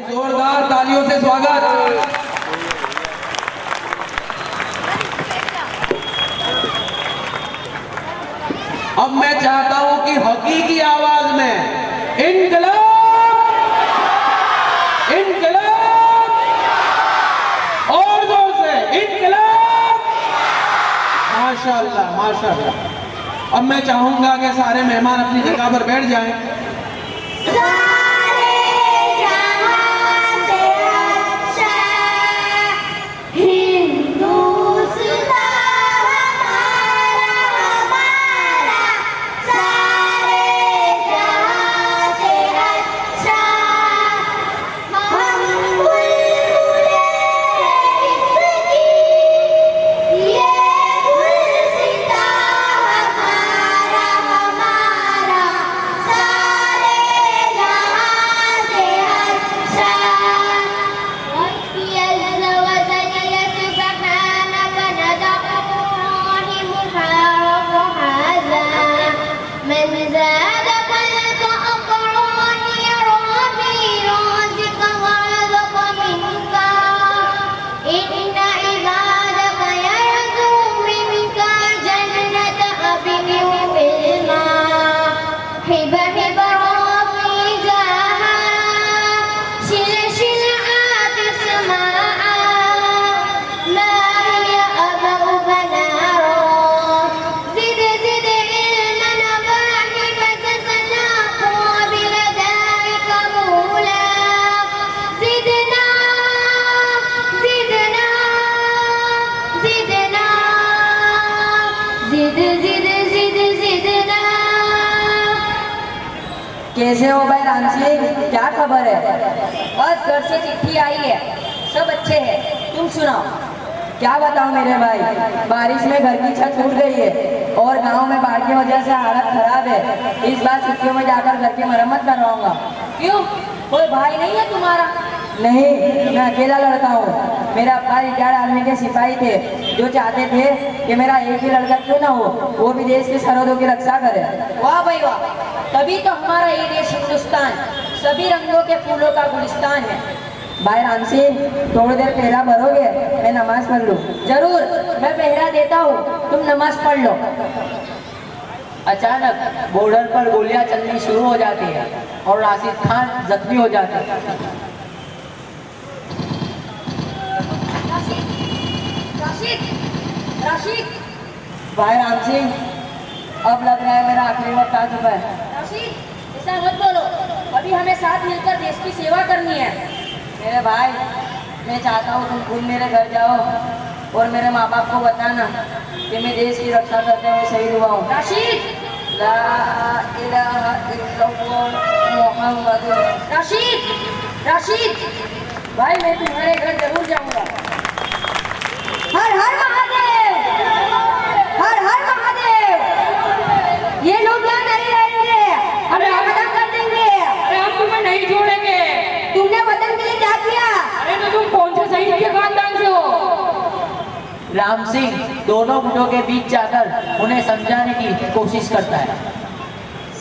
जोरदार तालियों से स्वागत। अब मैं चाहता हूं कि हकीकी आवाज में इनकलाब, इनकलाब, और जोर से इनकलाब। माशाअल्लाह, माशाअल्लाह। अब मैं चाहूंगा कि सारे मेहमान अपनी जगह पर बैठ जाएं। कैसे हो भाई रामसी, क्या खबर है? बस घर से चिट्ठी आई है, सब अच्छे हैं। तुम सुनाओ। क्या बताऊं मेरे भाई, बारिश में घर की छत टूट गई है और गांव में बाढ़ की वजह से हालत खराब है। इस बार छुट्टियों में जाकर घर की मरम्मत करवाऊंगा। क्यों, कोई भाई नहीं है तुम्हारा? नहीं, मैं अकेला लड़का हूँ। मेरा अब्बा रिटायर्ड आर्मी के सिपाही थे जो चाहते थे कि मेरा एक ही लड़का क्यों ना हो, वो भी देश की सरहदों की रक्षा करे। वाह भाई वाह, तभी तो हमारा ये देश हिंदुस्तान सभी रंगों के फूलों का गुलिस्तान है। भाई रामसी, थोड़ी देर पहरा भरोगे? मैं नमाज पढ़ लूँ। जरूर, मैं पहरा देता हूँ, तुम नमाज पढ़ लो। अचानक बॉर्डर पर गोलियां चलनी शुरू हो जाती है और राशिद खान जख्मी हो जाते हैं। राशिद, भाई राम सिंह, अब लग रहा है मेरा आखिरी वक्त आ चुका है। राशिद, ऐसा मत बोलो, अभी हमें साथ मिलकर देश की सेवा करनी है। मेरे भाई, मैं चाहता हूँ तुम खुद मेरे घर जाओ और मेरे माँ बाप को बताना कि मैं देश की रक्षा करते हुए शहीद हुआ हूँ। राशिद, ला इलाहा इल्लल्लाह मुहम्मदुर। राशिद, राशिद, भाई मैं तुम्हारे घर जरूर जाऊंगा। हर हर महादेव, हर हर महादेव। ये लोग यहाँ नहीं रहेंगे, हमें खत्म कर देंगे। अरे हम तुम्हें नहीं छोड़ेंगे। तुमने वतन के लिए क्या किया? अरे तो तुम कौन से शहीद के खानदान से हो? राम सिंह दोनों गुटों के बीच जाकर उन्हें समझाने की कोशिश करता है।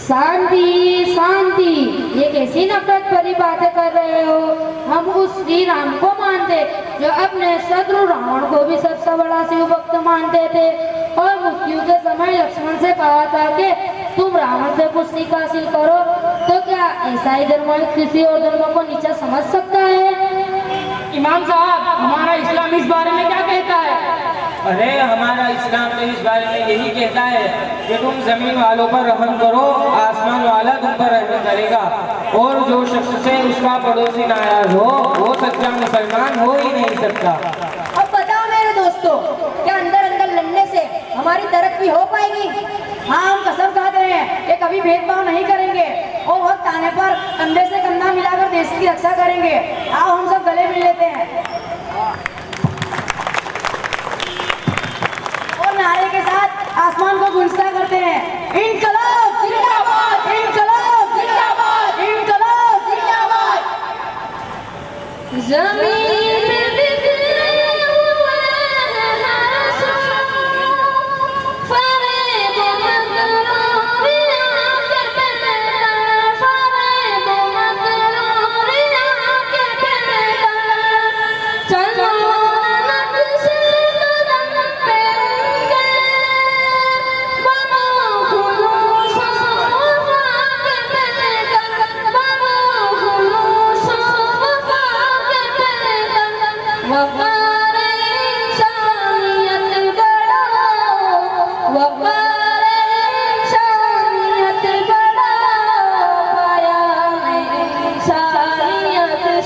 शांति शांति, ये कैसी नफरत भरी बातें कर रहे हो? हम उस श्री राम को मानते जो अपने शत्रु रावण को भी सबसे बड़ा शिव भक्त मानते थे और मृत्यु के समय लक्ष्मण से कहा था कि तुम रावण से कुछ सीख हासिल करो। तो क्या ईसाई धर्म किसी और धर्म को नीचा समझ सकता है? इमाम साहब, हमारा इस्लाम इस बारे में क्या कहता है? अरे हमारा इस्लाम तो इस बारे में यही कहता है कि तुम जमीन वालों पर रहम करो, आसमान वाला तुम पर रहम करेगा, और जो शख्स से उसका पड़ोसी नाराज हो वो सच्चा मुसलमान हो ही नहीं सकता। अब बताओ मेरे दोस्तों, क्या अंदर अंदर लड़ने से हमारी तरक्की हो पाएगी? हाँ, हम कसम खाते हैं कि कभी भेदभाव नहीं करेंगे और वक्त आने पर कंधे से कंधा मिलाकर देश की रक्षा करेंगे। आओ हम सब गले मिल लेते हैं और नारे के साथ आसमान को गुंजता करते हैं। इनकलाब जिंदाबाद, इनकलाब जिंदाबाद, इनकलाब जिंदाबाद। जमीन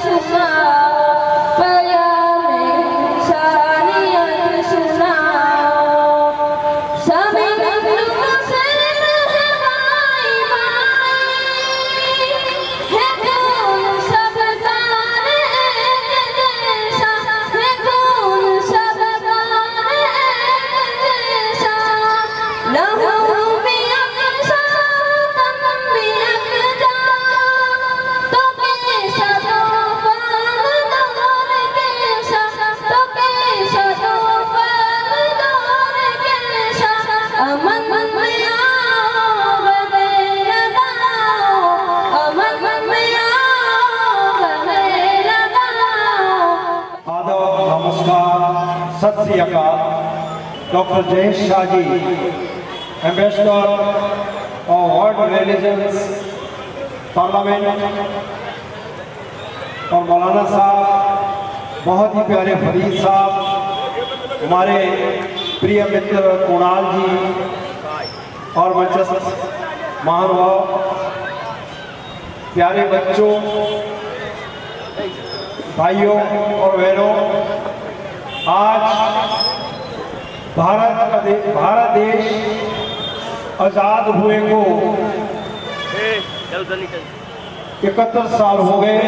सुनाओ, प्यारे इंसानियत सुनाओ। सभी नस्लों से रहमाई माई, है कौन सबका एक जैसा, है कौन सबका एक जैसा। लहू भी अक्सा, तम भी अक्जा, तो कैसा तूफान दौर कैसा, तो कैसा तूफान दौर कैसा। अमन में आओ गले लगाओ, अमन में आओ गले लगाओ। आदब, नमस्कार, सत श्री अकाल। Doctor Jayesh Shah ji, ambassador of world religions parliament, और मौलाना साहब, बहुत ही प्यारे फरीद साहब, हमारे प्रिय मित्र कुणाल जी, और मंचस्थ महानुभाव, प्यारे बच्चों, भाइयों और बहनों, आज भारत देश आजाद हुए को 71 साल हो गए।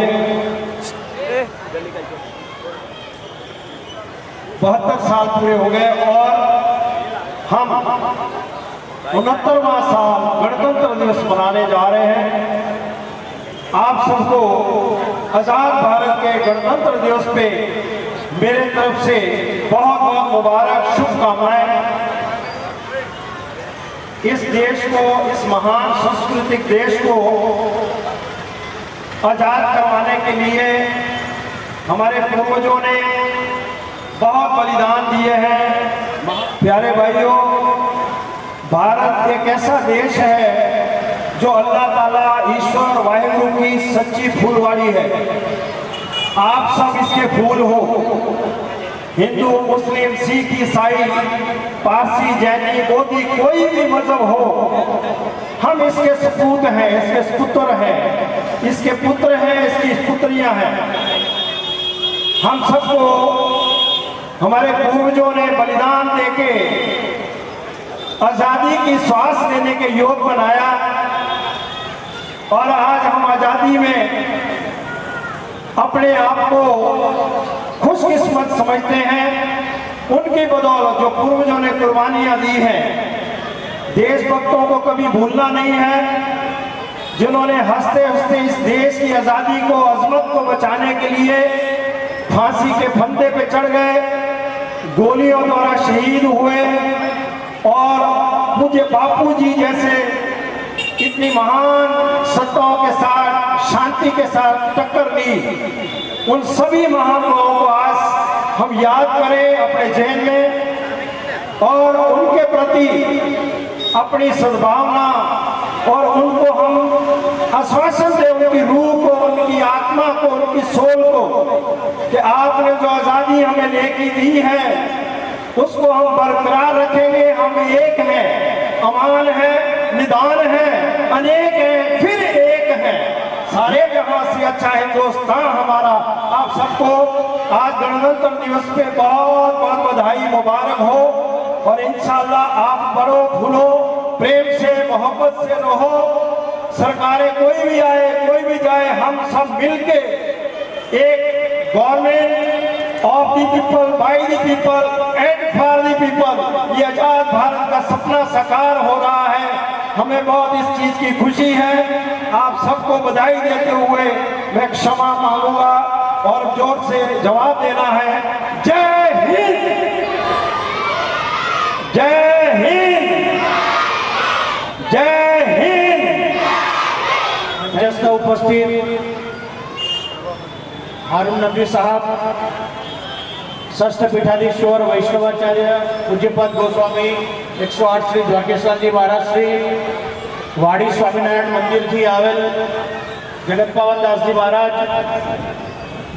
72 साल पूरे हो गए और हम 69वां साल गणतंत्र दिवस मनाने जा रहे हैं। आप सबको आजाद भारत के गणतंत्र दिवस पे मेरे तरफ से बहुत बहुत मुबारक, शुभकामनाएं। इस देश को, इस महान सांस्कृतिक देश को आजाद करवाने के लिए हमारे पूर्वजों ने बहुत बलिदान दिए हैं। प्यारे भाइयों, भारत एक ऐसा देश है जो अल्लाह ताला, ईश्वर वाहिगुरु की सच्ची फूलवाड़ी है। आप सब इसके फूल हो। हिंदू, मुस्लिम, सिख, ईसाई, पारसी, जैनी, बौद्धी, कोई भी मजहब हो, हम इसके सपूत हैं, इसके सपुत्र हैं, इसके पुत्र हैं, इसकी पुत्रियां हैं। हम सबको हमारे पूर्वजों ने बलिदान देके आजादी की श्वास लेने के योग बनाया, और आज हम आजादी में अपने आप को खुशकिस्मत समझते हैं। उनकी बदौलत जो पूर्वजों ने कुर्बानियां दी हैं, देशभक्तों को कभी भूलना नहीं है, जिन्होंने हंसते हंसते इस देश की आजादी को, अजमत को बचाने के लिए फांसी के फंदे पे चढ़ गए, गोलियों द्वारा शहीद हुए, और मुझे बापू जी जैसे इतनी महान सत्ताओं के साथ, शांति के साथ टक्कर दी। उन सभी महानुभावों को आज हम याद करें अपने जहन में, और उनके प्रति अपनी सद्भावना, और उनको हम आश्वासन दें, उनकी रूह को, उनकी आत्मा को, उनकी सोल को, कि आपने जो आज़ादी हमें लेके दी है उसको हम बरकरार रखेंगे। हम एक हैं, अमान है, निदान है, अनेक है, फिर एक है, सारे जहां से अच्छा हिंदुस्तान हमारा। आप सबको आज गणतंत्र दिवस पे बहुत बहुत बधाई, मुबारक हो, और इंशाअल्लाह आप बढ़ो, फूलो, प्रेम से, मोहब्बत से रहो। सरकारें कोई भी आए, कोई भी जाए, हम सब मिलके एक government of the people, by the people and for the people, ये आजाद भारत का सपना साकार हो रहा है। हमें बहुत इस चीज की खुशी है। आप सबको बधाई देते हुए मैं क्षमा मांगूंगा और जोर से जवाब देना है। जय हिंद, जय हिंद, जय हिंद। जश्न उपस्थित हारून नकवी साहब, षष्ठ पीठाधीश्वर वैष्णवाचार्य पूज्यपद गोस्वामी 108 श्री દ્વારકેશ્વર जी महाराज श्री वाड़ी स्वामीनारायण मंदिर थी आवेल जगत पावन दास जी महाराज,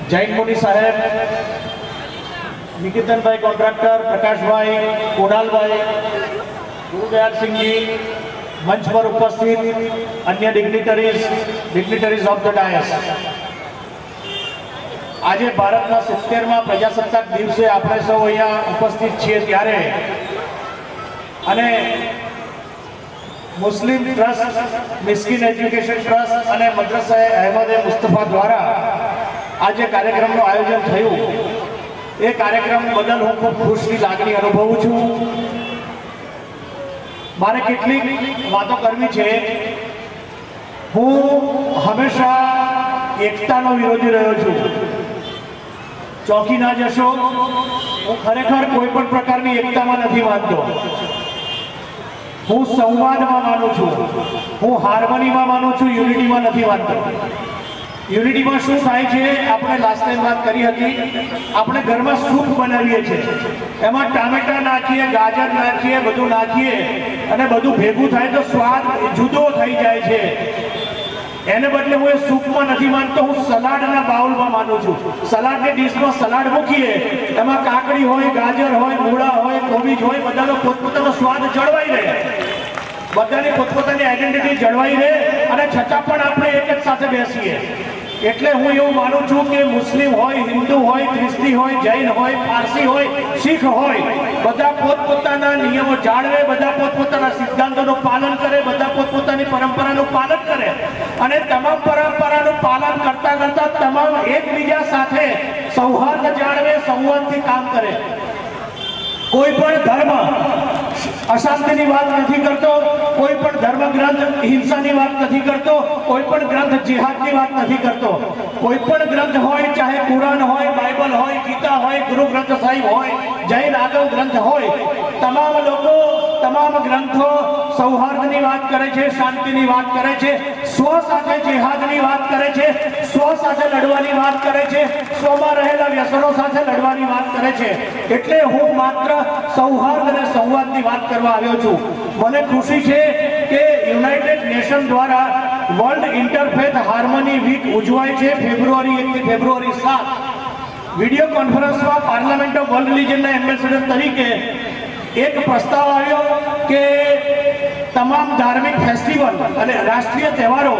जैन मुनि साहेब, निकेतन भाई कॉन्ट्रैक्टर, प्रकाश भाई, कोडाल भाई, गुरुदयाल सिंह जी, मंच पर उपस्थित अन्य डिग्निटरीज ऑफ द डायस, આજે ભારતના 70મા પ્રજાસત્તાક દિવસે આપણે સૌ અહીંયા ઉપસ્થિત છીએ ત્યારે અને મુસ્લિમ ટ્રસ્ટ, મિસ્કિન એજ્યુકેશન ટ્રસ્ટ અને મદ્રસાએ અહેમદે મુસ્તફા દ્વારા આ જે કાર્યક્રમનું આયોજન થયું એ કાર્યક્રમ બદલ હું ખૂબ ખુશની લાગણી અનુભવું છું. મારે કેટલીક વાતો કરવી છે. હું હંમેશા એકતાનો વિરોધી રહ્યો છું. ચોકી ના જશો, હું ખરેખર કોઈ પણ પ્રકારની એકતામાં નથી માનતો. હું સંવાદમાં માનું છું, હું હાર્મનીમાં માનું છું, યુનિટીમાં નથી માનતો. યુનિટીમાં શું થાય છે, આપણે લાસ્ટ ટાઈમ વાત કરી હતી, આપણે ઘરમાં સૂપ બનાવીએ છીએ, એમાં ટામેટા નાખીએ, ગાજર નાખીએ, બધું નાખીએ અને બધું ભેગું થાય તો સ્વાદ જુદો થઈ જાય છે. એને બદલે હું એ સૂપમાં નથી માનતો, હું સલાડના બાઉલમાં માનું છું. સલાડની ડીશમાં સલાડ મૂકીએ, એમાં કાકડી હોય, ગાજર હોય, મૂળા હોય, કોબીજ હોય, બધાનો પોતપોતાનો સ્વાદ જળવાઈ રહે, બધાની પોતપોતાની આઈડેન્ટિટી જળવાઈ રહે અને છતાં પણ આપણે એક જ સાથે બેસીએ. એટલે હું એવું માનું છું કે મુસ્લિમ હોય, હિન્દુ હોય, ખ્રિસ્તી હોય, જૈન હોય, પારસી હોય, શીખ હોય, બધા પોતપોતાના નિયમો જાળવે, બધા પોતપોતાના સિદ્ધાંતોનું પાલન કરે, બધા પોતપોતાની પરંપરાનું પાલન કરે અને તમામ પરંપરાનું પાલન કરતા કરતા તમામ એકબીજા સાથે સૌહાર્દ જાળવે, સંવાદથી કામ કરે. કોઈ પણ ધર્મ અશાંતિની વાત નથી કરતો, કોઈ પણ ધર્મ ગ્રંથ હિંસાની વાત નથી કરતો, કોઈ પણ ગ્રંથ જિહાદની વાત નથી કરતો. કોઈ પણ ગ્રંથ હોય, ચાહે કુરાન હોય, બાઇબલ હોય, ગીતા હોય, ગુરુ ગ્રંથ સાહિબ હોય, જૈન આગમ ગ્રંથ હોય, તમામ લોકો તમામ ગ્રંથો સૌહાર્દની વાત કરે છે, શાંતિની વાત કરે છે, સ્વ સાથે જિહાદની વાત કરે છે, સ્વ સાથે લડવાની વાત કરે છે, સ્વમાં રહેલા વ્યસનો સાથે લડવાની વાત કરે છે. એટલે હું માત્ર સૌહાર્દ અને સંવાદની વાત કરવા આવ્યો છું. મને ખુશી છે કે યુનાઇટેડ નેશન દ્વારા વર્લ્ડ ઇન્ટરફેથ હાર્મની વીક ઉજવાય છે ફેબ્રુઆરી 1 થી ફેબ્રુઆરી 7. વિડીયો કોન્ફરન્સમાં પાર્લામેન્ટ ઓફ વર્લ્ડ રિલીજનના એમ્બેસેડર તરીકે એક પ્રસ્તાવ આવ્યો કે તમામ ધાર્મિક ફેસ્ટિવલ અને રાષ્ટ્રીય તહેવારો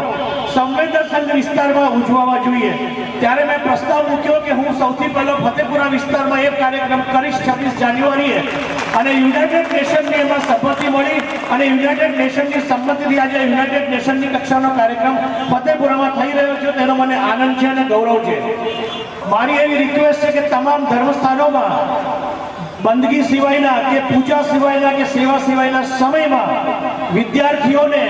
સંવેદનશીલ વિસ્તારમાં ઉજવવા જોઈએ. ત્યારે મેં પ્રસ્તાવ મૂક્યો કે હું સૌથી પહેલો ફતેપુરા વિસ્તારમાં એક કાર્યક્રમ કરીશ 26 જાન્યુઆરીએ અને યુનાઇટેડ નેશનની એમાં સંમતિ મળી અને યુનાઇટેડ નેશનની સંમતિથી આજે યુનાઇટેડ નેશનની કક્ષાનો કાર્યક્રમ ફતેપુરામાં થઈ રહ્યો છે. તેનો મને આનંદ છે અને ગૌરવ છે. મારી એવી રિક્વેસ્ટ છે કે તમામ ધર્મસ્થાનોમાં બંદગી સિવાયના કે પૂજા સિવાયના કે સેવા સિવાયના સમયમાં વિદ્યાર્થીઓને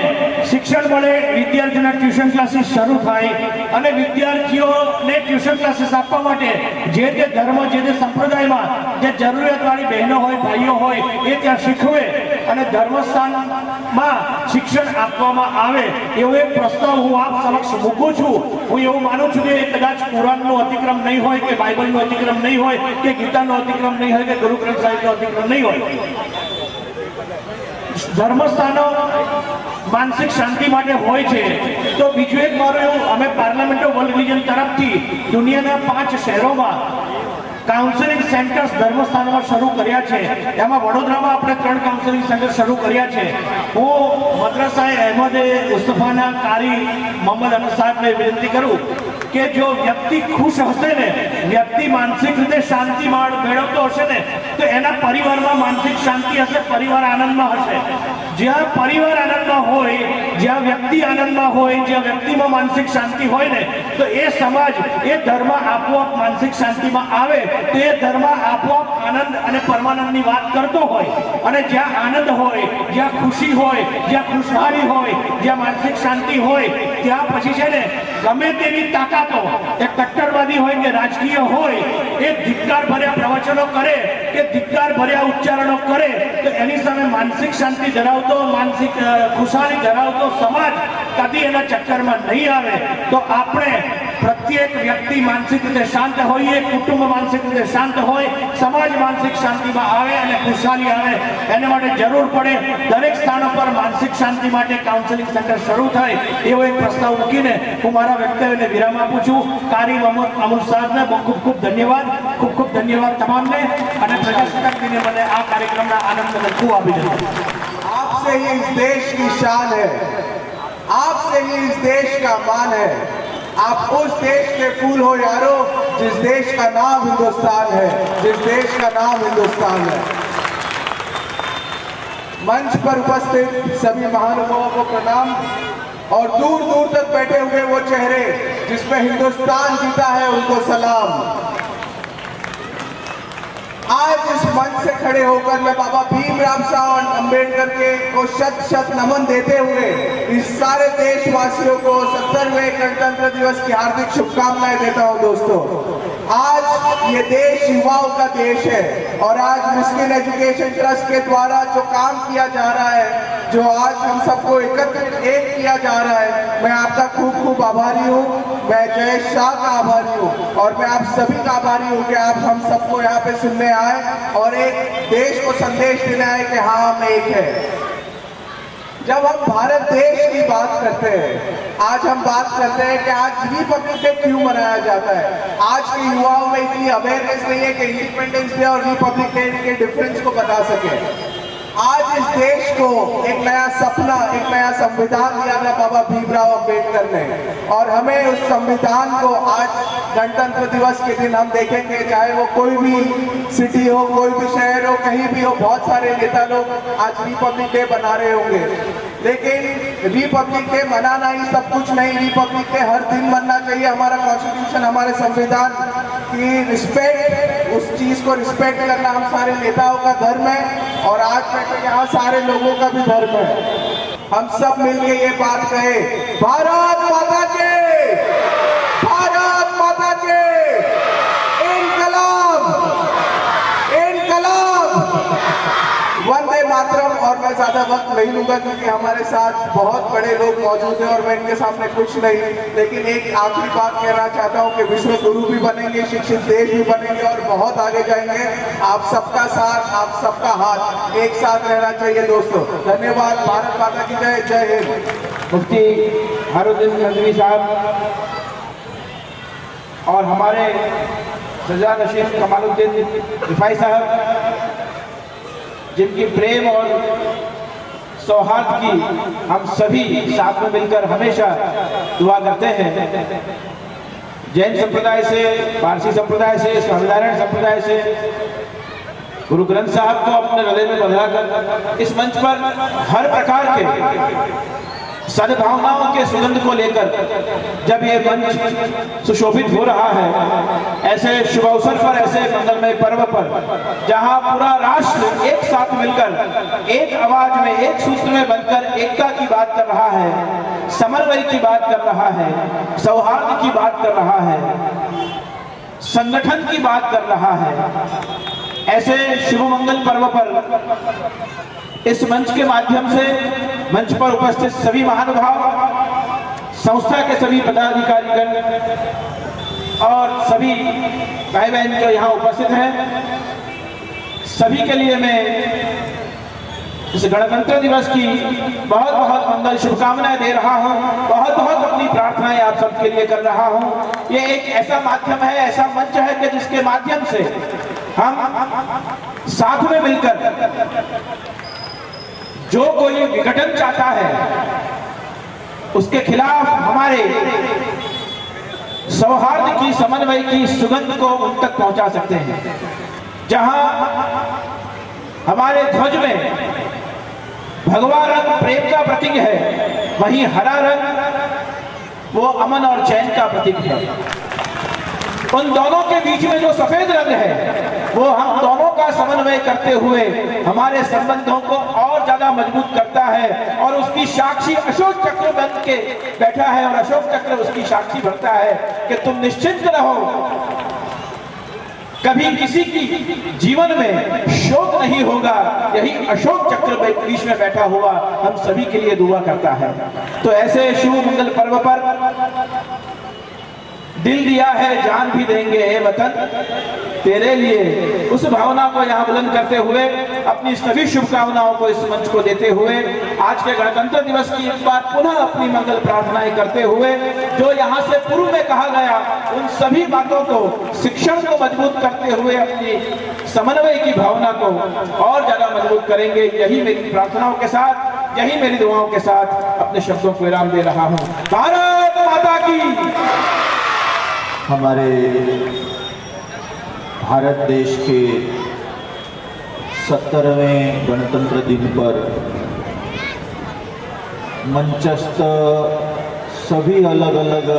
શિક્ષણ મળે, વિદ્યાર્થીઓના ટ્યુશન ક્લાસીસ શરૂ થાય અને વિદ્યાર્થીઓને ટ્યુશન ક્લાસીસ આપવા માટે જે તે ધર્મ, જે તે સંપ્રદાયમાં જે જરૂરિયાતવાળી બહેનો હોય, ભાઈઓ હોય એ ત્યાં શીખવે અને ધર્મસ્થાનમાં શિક્ષણ આપવામાં આવે એવો એક પ્રસ્તાવ હું આપ સમક્ષ મૂકું છું. હું એવું માનું છું કે કદાચ કુરાનનો અતિક્રમ નહીં હોય કે બાઇબલનો અતિક્રમ નહીં હોય કે ગીતાનો અતિક્રમ નહીં હોય કે ગુરુ ગ્રંથ સાહિબનો અતિક્રમ નહીં હોય. ધર્મસ્થાનો માનસિક શાંતિ માટે હોય છે. તો બીજું એક મારું એવું, અમે પાર્લામેન્ટ ઓફ વર્લ્ડ રિલીજન તરફથી દુનિયાના 5 શહેરોમાં કાઉન્સેલિંગ સેન્ટર્સ ધર્મસ્થાનોમાં શરૂ કર્યા છે. એમાં વડોદરામાં આપણે 3 કાઉન્સેલિંગ સેન્ટર શરૂ કર્યા છે. હું મદ્રસાએ અહેમદે મુસ્તફાના કારી મોહમ્મદ અહમદ સાહેબને વિનંતી કરું કે જો વ્યક્તિ ખુશ હશે ને, વ્યક્તિ માનસિક રીતે શાંતિ મેળવતો હશે ને, તો એના પરિવારમાં માનસિક શાંતિ હશે, પરિવાર આનંદમાં હશે. જ્યાં પરિવાર આનંદમાં હોય, જ્યાં વ્યક્તિ આનંદમાં હોય, જ્યાં વ્યક્તિમાં માનસિક શાંતિ હોય ને, તો એ સમાજ, એ ધર્મ આપોઆપ માનસિક શાંતિમાં આવે. તો એ ધર્મ આપોઆપ આનંદ અને પરમાનંદની વાત કરતો હોય. અને જ્યાં આનંદ હોય, જ્યાં ખુશી હોય, જ્યાં ખુશહાલી હોય, જ્યાં માનસિક શાંતિ હોય, ત્યાં પછી છે ને ગમે તેવી તાકાતો, એ કટ્ટરવાદી હોય કે રાજકીય હોય, એ ધિક્કાર ભર્યા પ્રવચનો કરે કે ધિક્કાર ભર્યા ઉચ્ચારણો કરે તો એની સામે માનસિક શાંતિ ધરાવતો, માનસિક ખુશાલી ધરાવતો સમાજ કદી એના ચક્કરમાં નહીં આવે. તો આપણે પ્રત્યેક વ્યક્તિ માનસિક રીતે શાંત હોઈએ, કુટુંબ માનસિક રીતે શાંત હોય, સમાજ માનસિક શાંતિમાં આવે અને ખુશાલી આવે. એના માટે જરૂર પડે દરેક સ્થાનો પર માનસિક શાંતિ માટે કાઉન્સેલિંગ સેન્ટર શરૂ થાય એવો એક પ્રસ્તાવ મૂકીને હું મારા વ્યક્તિને વિરામ આપું છું. કારી મોહમ્મદ અમુલ સાહેબને ખૂબ ખૂબ ધન્યવાદ, ખૂબ ખૂબ ધન્યવાદ તમામને અને પ્રજાસત્તાક દિને મને આ કાર્યક્રમના આનંદ બદલ ખૂબ અભિનંદન. आपसे ही इस देश की शान है, आपसे ही इस देश का मान है. आप उस देश के फूल हो यारो जिस देश का नाम हिंदुस्तान है, जिस देश का नाम हिंदुस्तान है। मंच पर उपस्थित सभी महानुभावों को प्रणाम और दूर दूर तक बैठे हुए वो चेहरे जिसमें हिंदुस्तान जीता है उनको सलाम। आज इस मंच से खड़े होकर मैं बाबा भीमराव साहब अम्बेडकर के को शत शत नमन देते हुए इस सारे देशवासियों को 70वें गणतंत्र दिवस की हार्दिक शुभकामनाएं देता हूं। दोस्तों, आज ये देश युवाओं का देश है और आज मिस्किन एजुकेशन ट्रस्ट के द्वारा जो काम किया जा रहा है, जो आज हम सबको एकत्रित एक किया जा रहा है, मैं आपका खूब खूब आभारी हूँ। मैं जय शाह का आभारी हूँ और मैं आप सभी का आभारी हूँ कि आप हम सबको यहाँ पे सुनने आए और एक देश को संदेश देने आए कि हाँ हम एक है। जब हम भारत देश की बात करते हैं, आज हम बात करते हैं कि आज रिपब्लिक डे क्यों मनाया जाता है। आज के युवाओं में इतनी अवेयरनेस नहीं है कि इंडिपेंडेंस डे और रिपब्लिक डे के डिफरेंस को बता सके। आज इस देश को एक नया सपना, एक नया संविधान दिया था बाबा भीमराव अम्बेडकर ने और हमें उस संविधान को आज गणतंत्र दिवस के दिन हम देखेंगे, चाहे वो कोई भी सिटी हो, कोई भी शहर हो, कहीं भी हो, बहुत सारे नेता लोग आज रिपब्लिक डे बना रहे होंगे। लेकिन रिपब्लिक डे मनाना ही सब कुछ नहीं, रिपब्लिक डे हर दिन मनना चाहिए। हमारा कॉन्स्टिट्यूशन, हमारे संविधान की रिस्पेक्ट, उस चीज को रिस्पेक्ट करना हम सारे नेताओं का धर्म है और आज बैठे यहाँ सारे लोगों का भी धर्म है। हम सब मिलके ये बात कहे, भारत माता के, भारत माता के, इनकलाब, इनकलाब, वंदे मातरम। और मैं ज्यादा वक्त नहीं लूंगा क्योंकि हमारे साथ बहुत बड़े लोग मौजूद हैं और मैं इनके सामने कुछ नहीं, लेकिन एक आखिरी बात कहना चाहता हूं कि विश्व गुरु भी बनेंगे, शिक्षित देश भी बनेंगे और बहुत आगे जाएंगे। आप सबका साथ, आप सबका हाथ एक साथ रहना चाहिए दोस्तों। धन्यवाद। भारत माता की जय। जय हिंद। मुफ्ती हारुद्दीन नदवी साहब और हमारे सजा नशीन कमालुद्दीन रिफाई साहब, जिनकी प्रेम और सौहार्द की हम सभी साथ में मिलकर हमेशा दुआ करते हैं। जैन संप्रदाय से, पारसी संप्रदाय से, स्वामीनारायण संप्रदाय से गुरु ग्रंथ साहब को अपने गले में बंधाकर इस मंच पर हर प्रकार के सद्भावनाओं के सुगंध को लेकर जब ये मंच सुशोभित हो रहा है, ऐसे शुभ अवसर पर, ऐसे मंगलमय पर्व पर, जहां पूरा राष्ट्र एक साथ मिलकर एक आवाज में, एक सूत्र में बनकर एकता की बात कर रहा है, समन्वय की बात कर रहा है, सौहार्द की बात कर रहा है, संगठन की बात कर रहा है, ऐसे शुभ मंगल पर्व पर इस मंच के माध्यम से मंच पर उपस्थित सभी महानुभाव, संस्था के सभी पदाधिकारीगण और सभी भाई बहन जो यहाँ उपस्थित हैं, सभी के लिए मैं इस गणतंत्र दिवस की बहुत बहुत मंगल शुभकामनाएं दे रहा हूँ। बहुत बहुत अपनी प्रार्थनाएं आप सबके लिए कर रहा हूँ। ये एक ऐसा माध्यम है, ऐसा मंच है कि जिसके माध्यम से हम साथ में मिलकर जो कोई विघटन चाहता है उसके खिलाफ हमारे सौहार्द की, समन्वय की सुगंध को उन तक पहुंचा सकते हैं। जहां हमारे ध्वज में भगवा रंग प्रेम का प्रतीक है, वहीं हरा रंग वो अमन और चैन का प्रतीक है। उन दोनों के बीच में जो सफेद रंग है वो हम दोनों का समन्वय करते हुए हमारे संबंधों को और ज्यादा मजबूत करता है और उसकी साक्षी अशोक चक्र बन के बैठा है और अशोक चक्र उसकी साक्षी बनता है कि तुम निश्चिंत रहो, कभी किसी की जीवन में शोक नहीं होगा। यही अशोक चक्र बीच में बैठा हुआ हम सभी के लिए दुआ करता है। तो ऐसे शुभ मंगल पर्व पर दिल दिया है जान भी देंगे हे वतन तेरे लिए, उस भावना को यहाँ बुलंद करते हुए अपनी सभी शुभकामनाओं को इस मंच को देते हुए आज के गणतंत्र दिवस की एक बार पुनः अपनी मंगल प्रार्थनाएं करते हुए जो यहाँ से पूर्व में कहा गया उन सभी बातों को, शिक्षण को मजबूत करते हुए अपनी समन्वय की भावना को और ज्यादा मजबूत करेंगे। यही मेरी प्रार्थनाओं के साथ, यही मेरी दुआओं के साथ अपने शब्दों को विराम दे रहा हूँ। भारत माता की, हमारे भारत देश के 70वें गणतंत्र दिन पर मंचस्थ सभी अलग अलग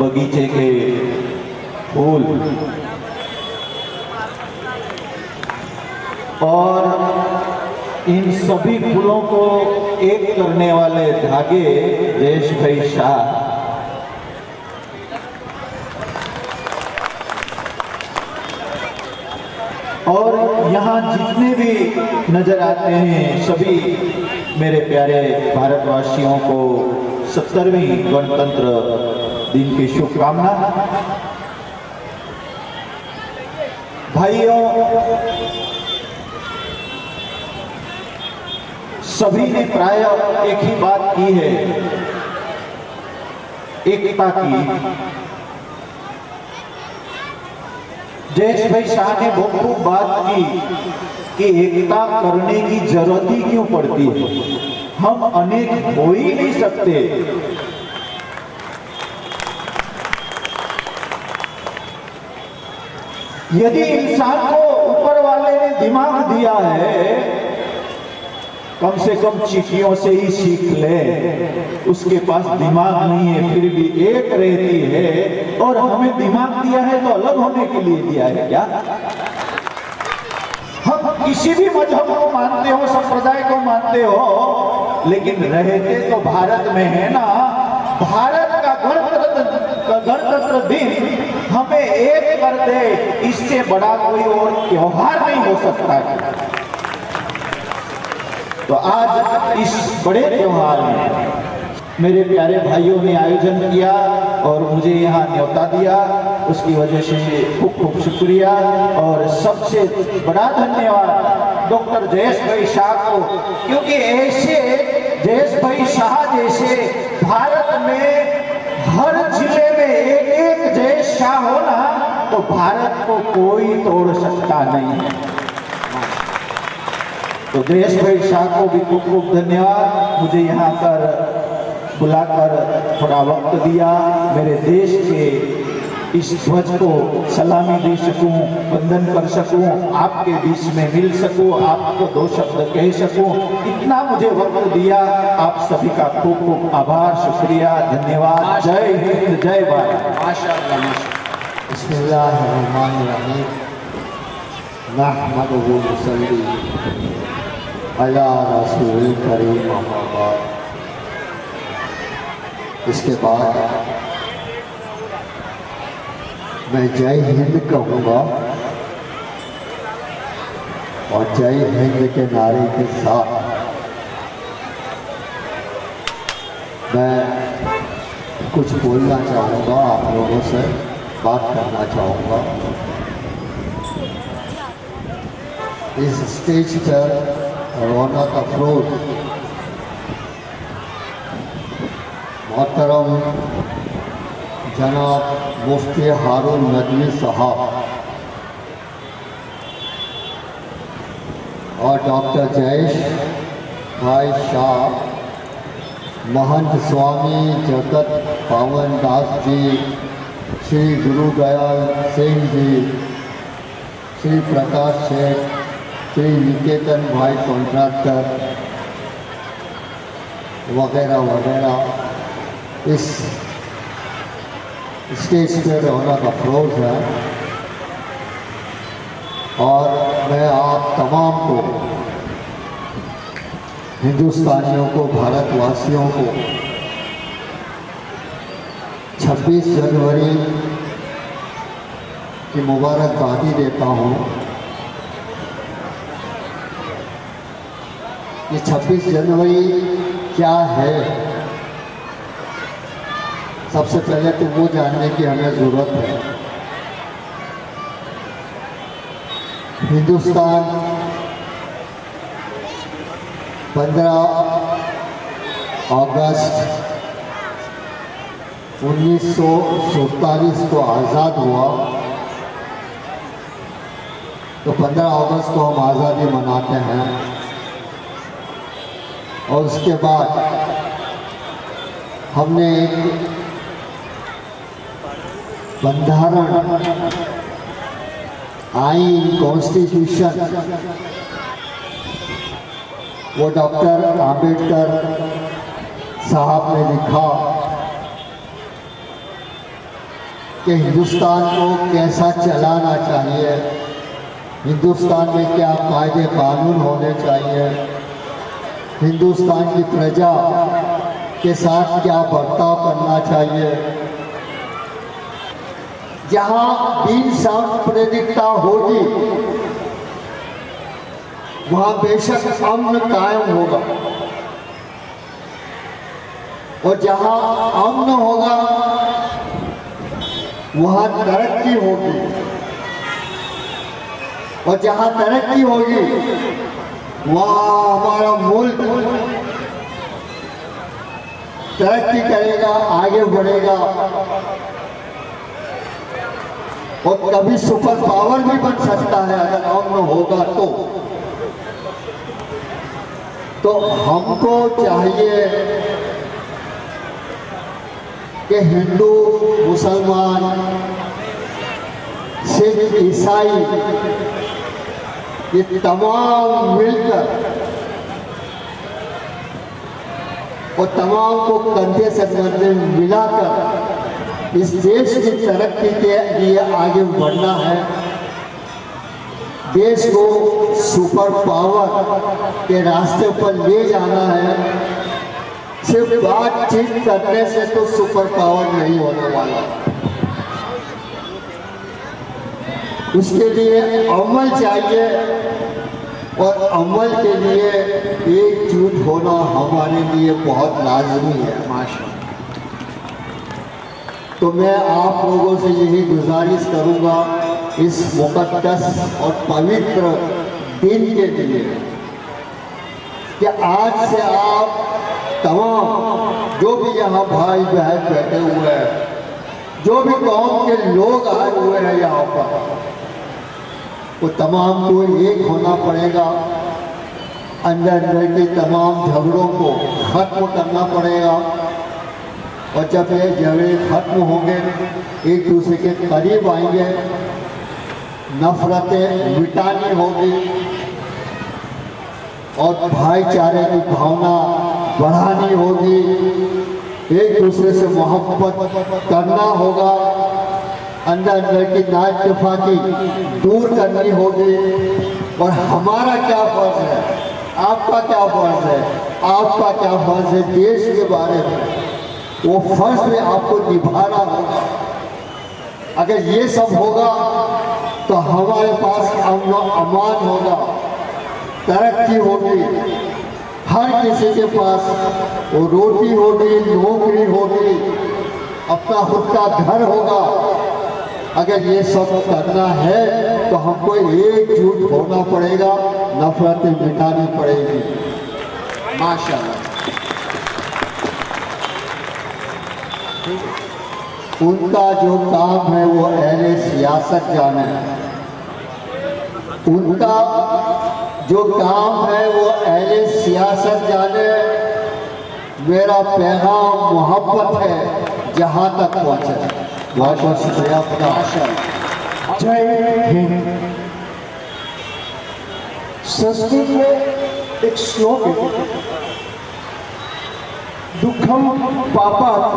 बगीचे के फूल और इन सभी फूलों को एक करने वाले धागे जयेश भाई शाह और यहाँ जितने भी नजर आते हैं सभी मेरे प्यारे भारतवासियों को 70वीं गणतंत्र दिन की शुभकामना। भाइयों, सभी ने प्राय एक ही बात की है, एकता की। जयेश भाई शाह ने बहुत खूब बात की कि एकता करने की जरूरत ही क्यों पड़ती है, हम अनेक हो ही नहीं सकते। यदि इंसान को ऊपर वाले ने दिमाग दिया है, कम से कम चींटियों से ही सीख ले। उसके पास दिमाग नहीं है फिर भी एक रहती है, और हमें दिमाग दिया है तो अलग होने के लिए दिया है क्या? हम किसी भी मजहब को मानते हो, संप्रदाय को मानते हो, लेकिन रहते तो भारत में है ना। भारत का गणतंत्र दिन हमें एक कर दे, इससे बड़ा कोई और त्योहार नहीं हो सकता है। तो आज इस बड़े त्योहार में मेरे प्यारे भाइयों ने आयोजन किया और मुझे यहाँ न्योता दिया, उसकी वजह से खूब खूब शुक्रिया। और सबसे बड़ा धन्यवाद डॉक्टर जयेश भाई शाह को, क्योंकि ऐसे जयेश भाई शाह जैसे भारत में हर जिले में एक एक जयेश शाह हो ना, तो भारत को कोई तोड़ सकता नहीं है। तो जयेश भाई शाह को भी खूब खूब धन्यवाद, मुझे यहाँ पर बुलाकर थोड़ा वक्त दिया, मेरे देश के इस ध्वज को सलामी दे सकूं, वंदन कर सकूं, आपके बीच में मिल सकूं, आपको दो शब्द कह सकूं, इतना मुझे वक्त दिया। आप सभी का खूब खूब आभार, शुक्रिया, धन्यवाद। जय हिंद, जय भारत। माशाअल्लाह। बिस्मिल्लाहिर्रहमानिर्रहीम। नहमदुहु व नसल्ली अला रसूलिल करीम, अम्मा बाद। इसके बाद मैं जय हिंद कहूँगा, और जय हिंद के नारे के साथ मैं कुछ बोलना चाहूँगा, आप लोगों से बात करना चाहूँगा। इस स्टेज पर रौनक अफरोज मोहतरम जनाब मुफ्ती हारून नदवी साहब और डॉक्टर जयेश भाई शाह, महंत स्वामी जगत पावन दास जी, श्री गुरु दयाल सिंह जी, श्री प्रकाश शेठ, श्री निकेतन भाई कॉन्ट्रैक्टर वगैरह वगैरह, इस स्टेज पे रौनक अफरोज है। और मैं आप तमाम को, हिंदुस्तानियों को, भारतवासियों को 26 जनवरी की मुबारकबादी देता हूँ। ये 26 जनवरी क्या है, सबसे पहले तो वो जानने की हमें ज़रूरत है। हिंदुस्तान 15 अगस्त 1947 को आज़ाद हुआ। तो 15 अगस्त को हम आज़ादी मनाते हैं, और उसके बाद हमने एक बंधारण, आइन, कॉन्स्टिट्यूशन वो डॉक्टर आम्बेडकर साहब ने लिखा कि हिंदुस्तान को कैसा चलाना चाहिए, हिंदुस्तान में क्या कायदे कानून होने चाहिए, हिंदुस्तान की प्रजा के साथ क्या बर्ताव करना चाहिए। जहाँ दीन सांप्रदायिकता होगी वहाँ बेशक अमन कायम होगा, और जहाँ अमन होगा वहाँ तरक्की होगी, और जहाँ तरक्की होगी वहाँ हमारा मुल्क तरक्की करेगा, आगे बढ़ेगा, और कभी सुपर पावर भी बन सकता है अगर अमन होगा तो हमको चाहिए कि हिंदू, मुसलमान, सिख, ईसाई ये तमाम मिलकर और तमाम को कंधे से कंधे मिलाकर इस देश की तरक्की के लिए आगे बढ़ना है। देश को सुपर पावर के रास्ते पर ले जाना है। सिर्फ बातचीत करने से तो सुपर पावर नहीं होने वाला, उसके लिए अमल चाहिए, और अमल के लिए एकजुट होना हमारे लिए बहुत लाजमी है। माशाअल्लाह। तो मैं आप लोगों से यही गुजारिश करूंगा इस मुकद्दस और पवित्र दिन के लिए कि आज से आप तमाम जो भी यहाँ भाई बहन बैठे हुए हैं, जो भी कौम के लोग आए हुए हैं यहाँ पर, वो तमाम को एक होना पड़ेगा। अंदर अंदर के तमाम झगड़ों को खत्म करना पड़ेगा, और जब ये झगड़े खत्म होंगे, एक दूसरे के करीब आएंगे, नफरतें मिटानी होगी और भाईचारे की भावना बढ़ानी होगी, एक दूसरे से मोहब्बत करना होगा, अंदर अंदर की नाइतफाकी दूर करनी होगी। और हमारा क्या फर्ज है, आपका क्या फर्ज है, आपका क्या फर्ज है देश के बारे में, वो फर्ज में आपको निभाना होगा। अगर ये सब होगा तो हमारे पास अमन अमान होगा, तरक्की होगी, हर किसी के पास वो रोटी होगी, नौकरी होगी, अपना खुद का घर होगा। अगर ये सब करना है तो हमको एकजुट होना पड़ेगा, नफरतें मिटानी पड़ेगी। माशाअल्लाह। उनका जो काम है वो अहले सियासत जाने, उनका जो काम है वो अहले सियासत जाने। मेरा पैगाम मोहब्बत है, जहाँ तक पहुँचे। बहुत बहुत शुक्रिया। जय हिंद। संस्कृत में एक श्लोक है, दुखम पापात्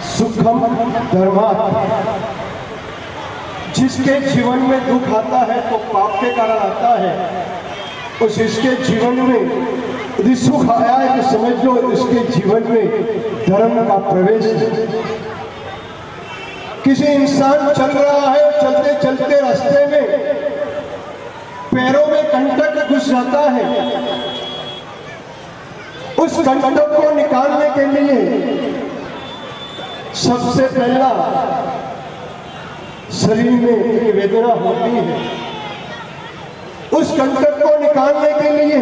सुखम धर्मात्। जिसके जीवन में दुख आता है तो पाप के कारण आता है, और जिसके जीवन में यदि सुख आया है तो समझ लो इसके जीवन में धर्म का प्रवेश है। किसी इंसान चल रहा है और चलते चलते रास्ते में पैरों में कंटक घुस जाता है, उस कंटक को निकालने के लिए सबसे पहला शरीर में एक वेदना होती है। उस कंटक को निकालने के लिए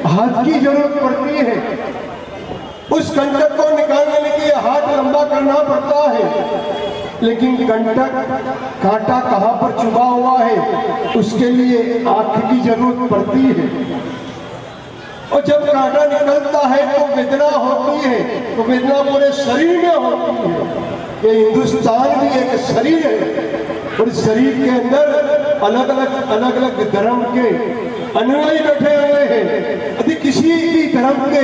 हाथ की जरूरत पड़ती है। उस कंटक को निकालने के लिए हाथ लंबा करना पड़ता है, लेकिन कंटक कांटा कहाँ पर चुभा हुआ है उसके लिए आंख की जरूरत पड़ती है। और जब कांटा निकलता है तो वेदना होती है, तो वेदना पूरे शरीर में होती है। कि हिंदुस्तान भी एक शरीर है और शरीर के अंदर अलग अलग धर्म के अनुयायी बैठे हुए हैं। यदि किसी भी धर्म के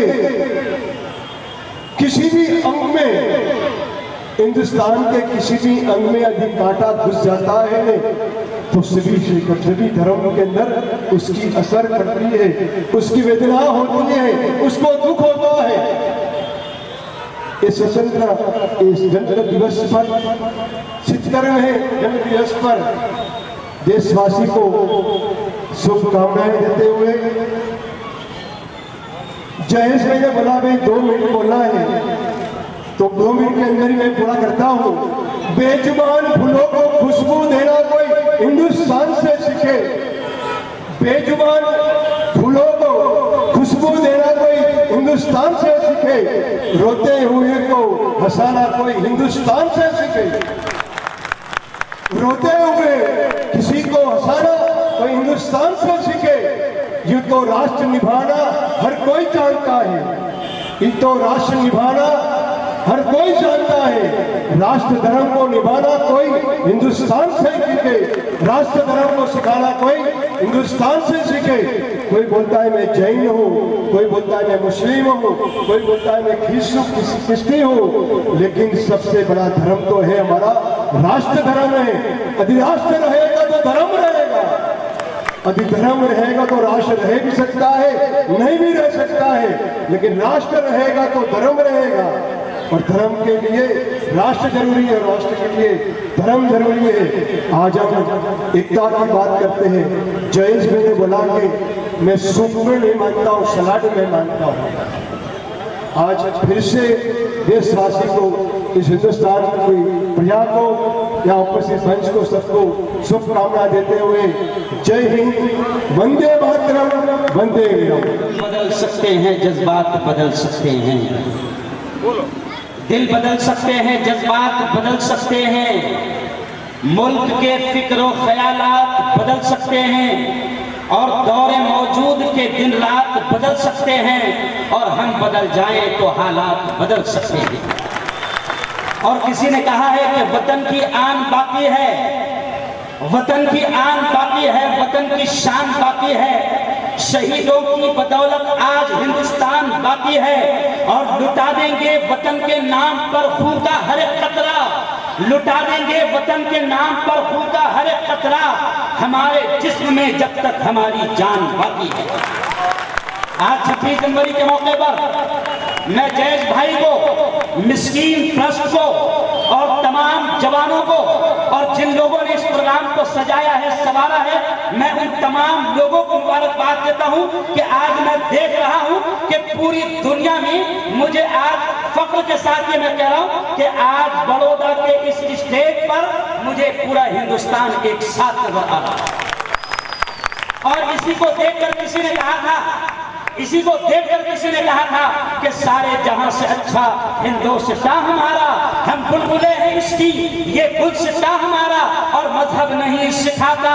किसी भी अंग में, हिंदुस्तान के किसी भी अंग में यदि कांटा घुस जाता है तो सभी धर्म के अंदर उसकी असर पड़ती है, उसकी वेदना होती है, उसको दुख होता है। इस स्वतंत्रता इस गणतंत्र दिवस पर 70वें गणतंत्र दिवस पर देशवासी को शुभकामनाएं देते हुए जयेश मैंने बोला भाई 2 मिनट बोलना है तो 2 मिनट के अंदर ही मैं पूरा करता हूँ। बेजुबान फूलों को खुशबू देना कोई हिंदुस्तान से सीखे, बेजुबान फूलों को खुशबू देना कोई हिंदुस्तान से सीखे, रोते हुए को हंसाना कोई हिंदुस्तान से सीखे, रोते हुए किसी को हंसाना कोई हिंदुस्तान से सीखे। ये तो राष्ट्र निभाना हर कोई जानता है, ये तो राष्ट्र निभाना हर कोई जानता है। राष्ट्र धर्म को निभाना कोई हिंदुस्तान से सीखे, राष्ट्र धर्म को सिखाना कोई हिंदुस्तान से सीखे। कोई बोलता है मैं जैन हूँ, कोई बोलता है मैं मुस्लिम हूँ, कोई बोलता है मैं क्रिश्चियन हूँ, लेकिन सबसे बड़ा धर्म तो है हमारा राष्ट्र धर्म है। यदि राष्ट्र रहेगा तो धर्म रहेगा, यदि धर्म रहेगा तो राष्ट्र रह भी सकता है, नहीं भी रह सकता है, लेकिन राष्ट्र रहेगा तो धर्म रहेगा। और धर्म के लिए राष्ट्र जरूरी है, राष्ट्र के लिए धर्म जरूरी है। आज हम एकता की बात करते हैं। जयेश मैंने बोला कि मैं सूप में नहीं मानता हूँ, सलाड में मानता हूँ। आज फिर से देशवासी को, इस हिंदुस्तान की प्रजा को या उपस्थित मंच को सबको शुभकामना देते हुए जय हिंद, वंदे मातरम, वंदे मातरम। बदल सकते हैं, जज्बात बदल सकते हैं, दिल बदल सकते हैं, जज्बात बदल सकते हैं, मुल्क के फिक्र ख्यालात बदल सकते हैं और दौरे मौजूद के दिन रात बदल सकते हैं और हम बदल जाएं तो हालात बदल सकते हैं। और किसी ने कहा है कि वतन की आन बाकी है, वतन की आन बाकी है, वतन की शान बाकी है, शहीदों की बदौलत आज हिंदुस्तान बाकी है और लुटा देंगे वतन के नाम पर खून का हर एक कतरा, लुटा देंगे वतन के नाम पर खून का हर एक कतरा, हमारे जिस्म में जब तक हमारी जान बाकी है। आज 26 जनवरी के मौके पर मैं जयेश भाई को, मिस्कीन ट्रस्ट को और तमाम जवानों को और जिन लोगों ने इस प्रोग्राम को सजाया है, संवारा है, मैं उन तमाम लोगों को मुबारकबाद देता हूं कि आज मैं देख रहा हूं कि पूरी दुनिया में मुझे आज फख्र के साथ ये मैं कह रहा हूं कि आज बड़ौदा के इस स्टेज पर मुझे पूरा हिंदुस्तान एक साथ नजर आ रहा है। और इसी को देखकर किसी ने कहा था, इसी को देखकर किसी ने कहा था कि सारे जहां से अच्छा हिंदुस्तान हमारा, हम बुलबुले हैं इसकी, ये गुलसितां हमारा, और मजहब नहीं सिखाता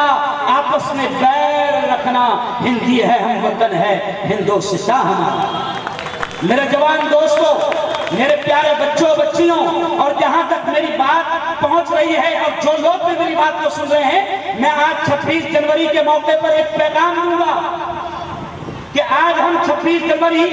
आपस में बैर रखना, हिंदी है हम वतन है हिंदुस्तान हमारा। मेरे जवान दोस्तों, मेरे प्यारे बच्चों बच्चियों, और जहां तक मेरी बात पहुंच रही है और जो लोग भी मेरी बात को सुन रहे हैं, मैं आज 26 जनवरी के मौके पर एक पैगाम दूंगा कि आज हम 26 जनवरी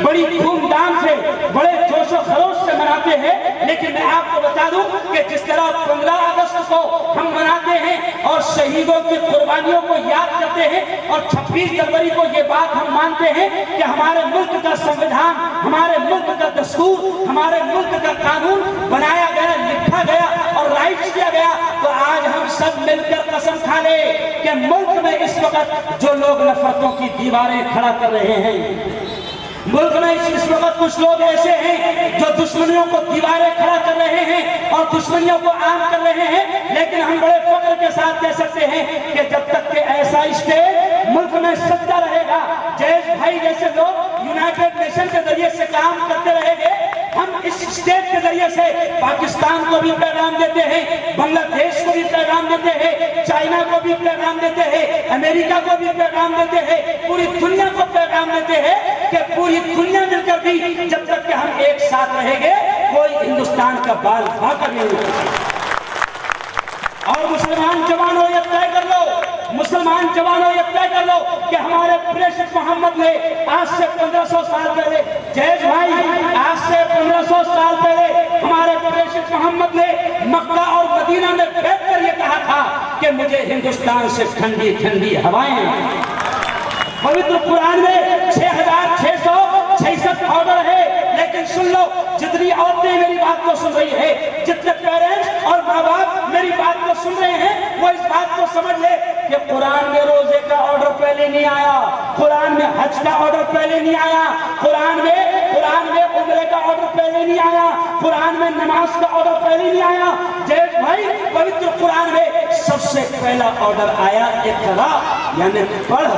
बड़ी धूमधाम से, बड़े जोश और खरोश से मनाते हैं, लेकिन मैं आपको बता दूं कि जिस तरह 15 अगस्त को हम मनाते हैं और शहीदों की कुर्बानियों को याद करते हैं, और 26 जनवरी को ये बात हम मानते हैं कि हमारे मुल्क का संविधान, हमारे मुल्क का दस्तूर, हमारे मुल्क का कानून बनाया गया, लिखा गया और राइट किया गया, तो आज हम सब मिलकर कसम खा ले कि मुल्क में इस वक्त जो लोग नफरतों की दीवारें खड़ा कर रहे हैं, मुल्क में इस वक्त कुछ लोग ऐसे हैं जो दुश्मनियों को दीवारें खड़ा कर रहे हैं और दुश्मनियों को आम कर रहे हैं, लेकिन हम बड़े फख्र के साथ कह सकते हैं कि जब तक के ऐसा स्टेट मुल्क में सच्चा रहेगा, जयेश भाई जैसे लोग यूनाइटेड नेशन के जरिए से काम करते रहेंगे, हम इस स्टेट के जरिए से पाकिस्तान को भी पैगाम देते हैं, बांग्लादेश को भी पैगाम देते हैं, चाइना को भी पैगाम देते हैं, अमेरिका को भी पैगाम देते हैं, पूरी दुनिया को पैगाम देते हैं कि पूरी दुनिया मिलकर भी जब तक कि हम एक साथ रहेंगे कोई हिंदुस्तान का बाल फाकर नहीं उठा सकता। और मुसलमान जवानों ये तय कर लो, मुसलमान जवानों ये तय कर लो कि हमारे प्रेषित मोहम्मद ने आज से 1500 साल पहले, जयेश भाई, आज से 1500 साल पहले हमारे प्रेषित मोहम्मद ने मक्का और मदीना में बैठ कर ये कहा था कि मुझे हिंदुस्तान से ठंडी ठंडी हवाएं। पवित्र कुरान में 6666 ऑर्डर है, लेकिन सुन लो, जितनी औरतें मेरी बात को सुन रही है, जितने पेरेंट्स और माँ बाप मेरी बात को सुन रहे हैं, वो इस बात को समझ ले कि कुरान में रोजे का ऑर्डर पहले नहीं आया, कुरान में हज का ऑर्डर पहले नहीं आया, कुरान में उम्रे का ऑर्डर पहले नहीं आया, कुरान में नमाज का ऑर्डर पहले नहीं आया। जयेश भाई, पवित्र कुरान में सबसे पहला ऑर्डर आया इक़रा, यानी पढ़,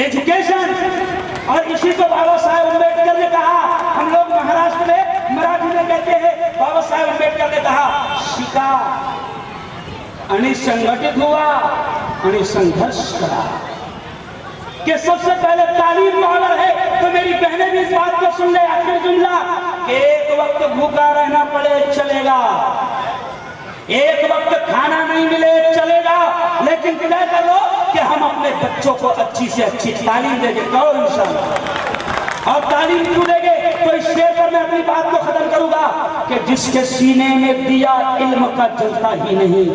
एजुकेशन। और इसी को बाबा साहेब अम्बेडकर ने कहा, हम लोग महाराष्ट्र में मराठी में कहते हैं, बाबा साहेब अम्बेडकर ने कहा शिका आणि संगठित हुआ आणि संघर्ष करा, कि सबसे पहले तालीम का ऑर्डर है। तो मेरी बहनें भी इस बात को सुन ले, आखिरी जुमला, कि एक वक्त भूखा रहना पड़े चलेगा, एक वक्त खाना नहीं मिले चलेगा, लेकिन तय कर लो कि हम अपने बच्चों को अच्छी से अच्छी तालीम देंगे, कहो इंशाअल्लाह। और तालीम क्यों देंगे? तो इस शेर पर मैं अपनी बात को खत्म करूंगा कि जिसके सीने में दिया इल्म का जलता ही नहीं,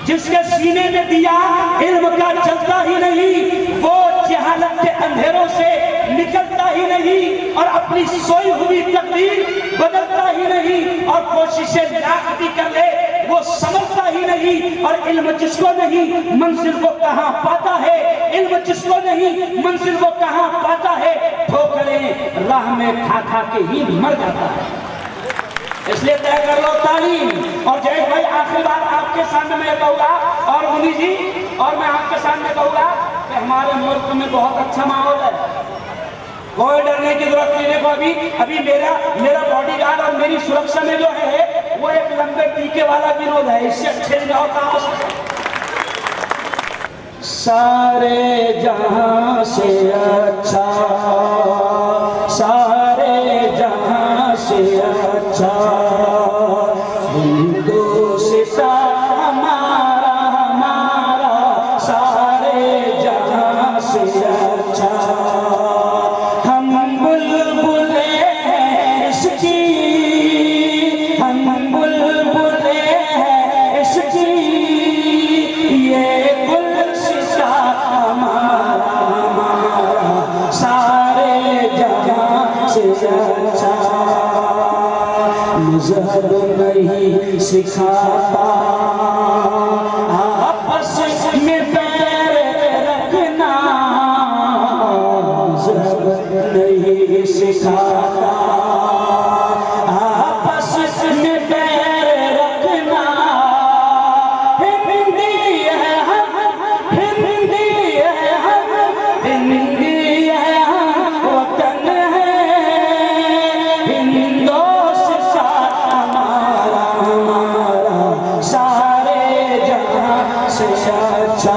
जिसके सीने में दिया इल्म का जलता ही नहीं, वो जहालत के अंधेरों से निकलता ही नहीं और अपनी सोई हुई तकदीर बदलता ही नहीं, और कोशिशें लाख भी कर ले वो समझता ही नहीं। और इल्म जिसको नहीं मंजिल को कहां पाता है, इल्म जिसको नहीं मंजिल को कहां पाता है, ठोकरें राह में खा खा के ही मर जाता है। इसलिए तय कर लो तालीम। और जयेश भाई, आखिरी बात आपके सामने मैं कहूंगा, और मुनि जी, और मैं आपके सामने कहूंगा कि हमारे मुल्क में बहुत अच्छा माहौल है, कोई डरने की जरूरत नहीं। देखो अभी मेरा बॉडीगार्ड और मेरी सुरक्षा में जो है वो एक लंबे टीके वाला विरोध है, इससे अच्छे नहीं होता। सारे जहां से अच्छा, सारे जहां से अच्छा हिंदुस्तान हमारा, हमारा सारे जहां से अच्छा। हम बुलबुले हैं इसकी, हम बुलबुले हैं इसकी, ये गुलसिता हमारा, हमारा सारे जहां से अच्छा। मज़हब नहीं सिखाता आपस में बैर रखना, मज़हब नहीं सिखाता आपस में बैर रखना। हिंदी है हम, हिंदी है हम, हिंदी है हम, वतन है हिंदुस्तान हमारा, हमारा सारे जहां से अच्छा।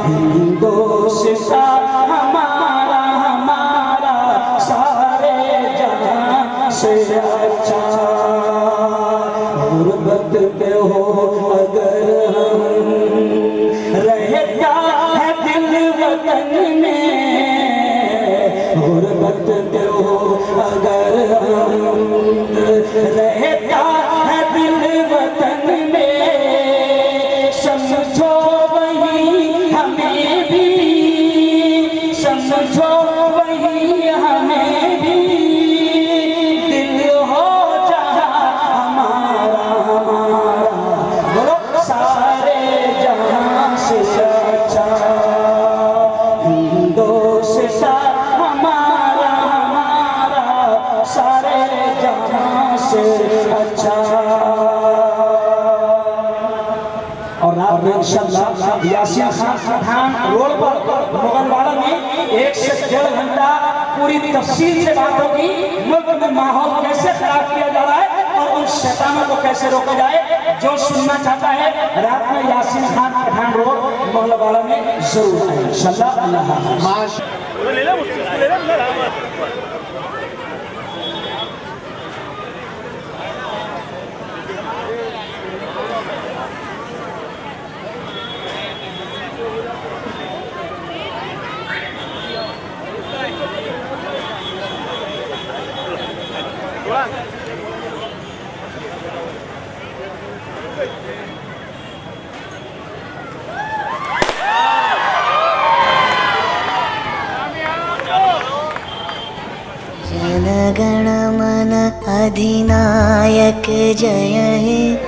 हिंदुस्तान हमारा, हमारा सारे जहां से अच्छा। गुर्बत पे हो अगर हम, रहता है दिल वतन में, गुर्बत पे हो अगर हम, रहता है दिल वतन में, समझो वही हमें भी, समझो वही हमें भी, दिल हो जहां हमारा, हमारा बोलो सारे जहां से अच्छा। हिंदुस्तान हमारा, हमारा सारे जहां से अच्छा। और रात में इंशाअल्लाह यासीन खान पठान रोड पर मुगलवाड़ा में 1 से 1.5 घंटा पूरी तफसील से बात होगी, मुल्क में माहौल कैसे खराब किया जा रहा है और उन शैतानों को कैसे रोका जाए। जो सुनना चाहता है रात में यासीन खान पठान रोड मुगलवाड़ा में जरूर आए इंशाअल्लाह। अल्लाह हाफ़िज़। अधिनायक जय हे